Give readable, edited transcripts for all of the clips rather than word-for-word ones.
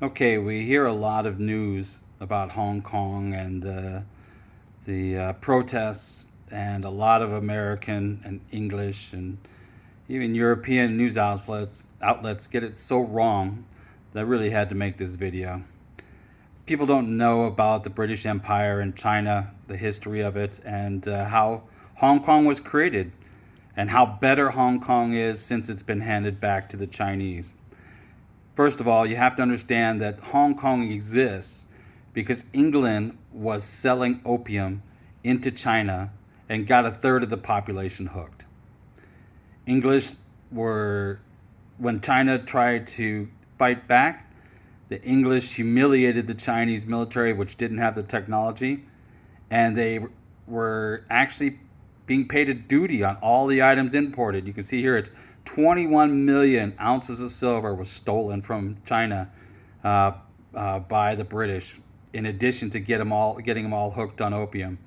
Okay, we hear a lot of news about Hong Kong and the protests, and a lot of American and English and even European news outlets get it so wrong that I really had to make this video. People don't know about the British Empire and China, the history of it, and how Hong Kong was created, and how better Hong Kong is since it's been handed back to the Chinese. First of all, you have to understand that Hong Kong exists because England was selling opium into China and got a third of the population hooked. English were, when China tried to fight back, the English humiliated the Chinese military, which didn't have the technology, and they were actually being paid a duty on all the items imported. You can see here it's 21 million ounces of silver was stolen from China by the British, in addition to getting them all hooked on opium.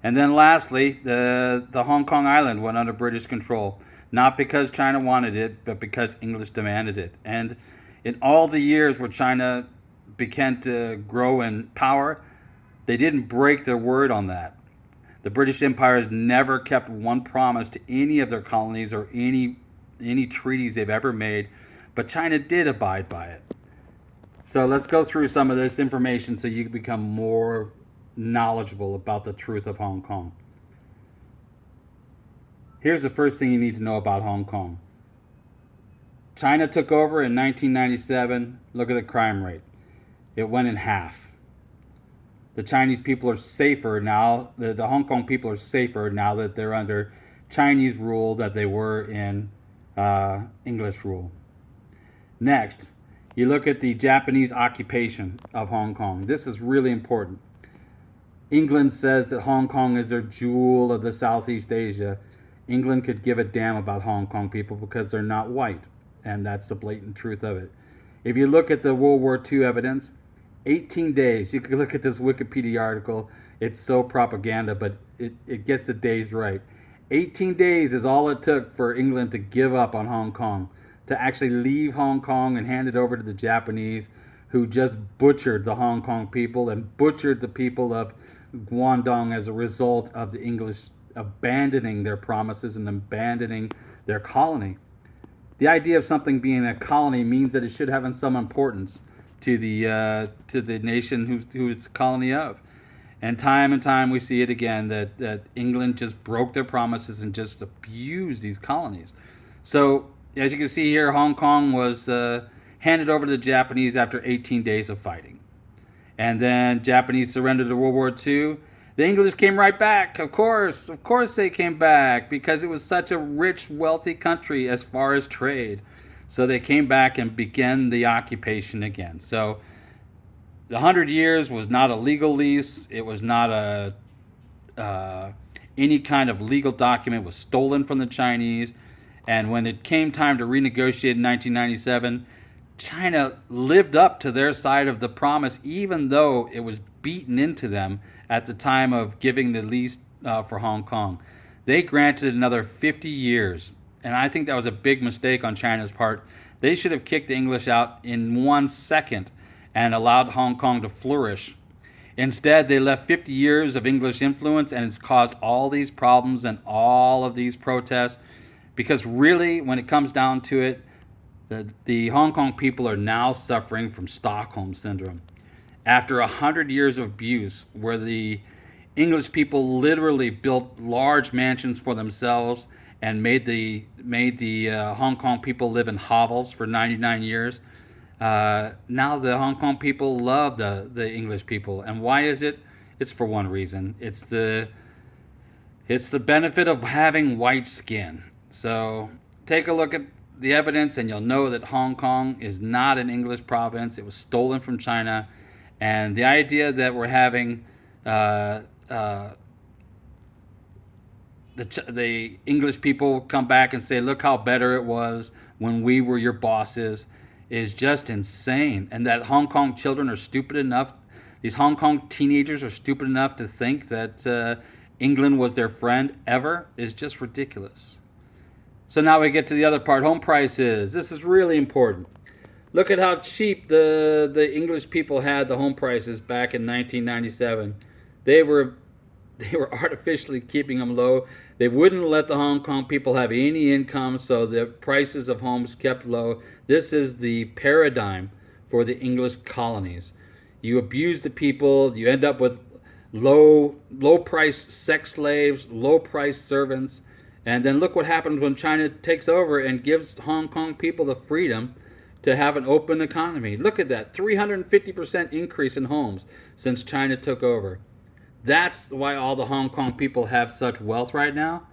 And then lastly, the Hong Kong island went under British control, not because China wanted it, but because English demanded it. And in all the years where China began to grow in power, they didn't break their word on that. The British Empire has never kept one promise to any of their colonies or any treaties they've ever made, but China did abide by it. So let's go through some of this information so you can become more knowledgeable about the truth of Hong Kong. Here's the first thing you need to know about Hong Kong. China took over in 1997. Look at the crime rate. It went in half. The Chinese people are safer now. The Hong Kong people are safer now that they're under Chinese rule that they were in English rule. Next, you look at the Japanese occupation of Hong Kong. This is really important. England says that Hong Kong is their jewel of the Southeast Asia. England could give a damn about Hong Kong people because they're not white, and that's the blatant truth of it. If you look at the World War II evidence, 18 days, you can look at this Wikipedia article. It's so propaganda, but it gets the days right. 18 days is all it took for England to give up on Hong Kong, to actually leave Hong Kong and hand it over to the Japanese, who just butchered the Hong Kong people and butchered the people of Guangdong as a result of the English abandoning their promises and abandoning their colony. The idea of something being a colony means that it should have some importance to the nation who it's a colony of. And time we see it again that England just broke their promises and just abused these colonies. So as you can see here, Hong Kong was handed over to the Japanese after 18 days of fighting. And then Japanese surrendered to World War II. The English came right back. Of course they came back because it was such a rich, wealthy country as far as trade. So they came back and began the occupation again. So the 100 years was not a legal lease. It was not any kind of legal document. It was stolen from the Chinese. And when it came time to renegotiate in 1997, China lived up to their side of the promise, even though it was beaten into them at the time of giving the lease for Hong Kong. They granted another 50 years. And I think that was a big mistake on China's part. They should have kicked the English out in 1 second and allowed Hong Kong to flourish. Instead, they left 50 years of English influence, and it's caused all these problems and all of these protests. Because really, when it comes down to it, the Hong Kong people are now suffering from Stockholm Syndrome. After 100 years of abuse, where the English people literally built large mansions for themselves and made the Hong Kong people live in hovels for 99 years, now the Hong Kong people love the English people. And why is it? It's for one reason. It's the benefit of having white skin. So take a look at the evidence and you'll know that Hong Kong is not an English province. It was stolen from China. And the idea that we're having the English people come back and say, look how better it was when we were your bosses, is just insane. And that Hong Kong children are stupid enough, these Hong Kong teenagers are stupid enough to think that England was their friend ever, is just ridiculous. So now we get to the other part, home prices. This is really important. Look at how cheap the English people had the home prices back in 1997. They were they were artificially keeping them low. They wouldn't let the Hong Kong people have any income, so the prices of homes kept low. This is the paradigm for the English colonies. You abuse the people, you end up with low price sex slaves, low price servants, and then look what happens when China takes over and gives Hong Kong people the freedom to have an open economy. Look at that, 350% increase in homes since China took over. That's why all the Hong Kong people have such wealth right now.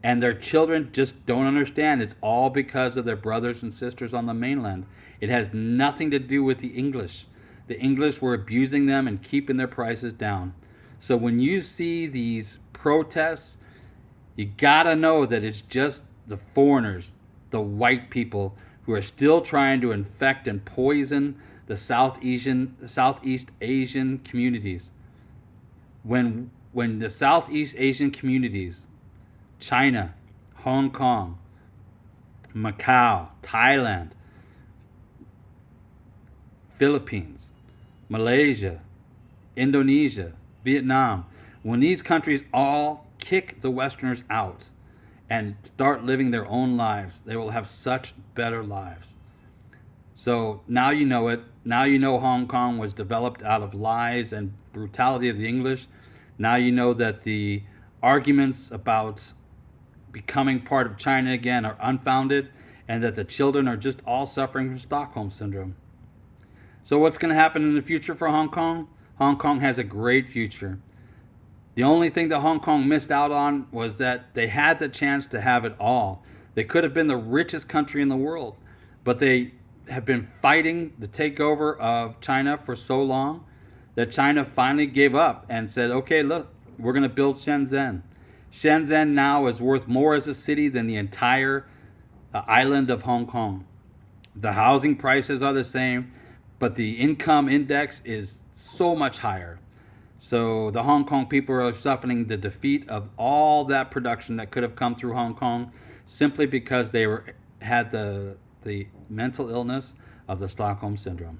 And their children just don't understand. It's all because of their brothers and sisters on the mainland. It has nothing to do with the English. The English were abusing them and keeping their prices down. So when you see these protests, you gotta know that it's just the foreigners, the white people, who are still trying to infect and poison the Southeast Asian communities. When the Southeast Asian communities, China, Hong Kong, Macau, Thailand, Philippines, Malaysia, Indonesia, Vietnam, when these countries all kick the Westerners out and start living their own lives, they will have such better lives. So now you know it. Now you know Hong Kong was developed out of lies and brutality of the English. Now you know that the arguments about becoming part of China again are unfounded, and that the children are just all suffering from Stockholm Syndrome. So what's going to happen in the future for Hong Kong? Hong Kong has a great future. The only thing that Hong Kong missed out on was that they had the chance to have it all. They could have been the richest country in the world, but they have been fighting the takeover of China for so long that China finally gave up and said, okay, look, we're going to build Shenzhen. Shenzhen now is worth more as a city than the entire island of Hong Kong. The housing prices are the same, but the income index is so much higher. So the Hong Kong people are suffering the defeat of all that production that could have come through Hong Kong simply because they had the mental illness of the Stockholm Syndrome.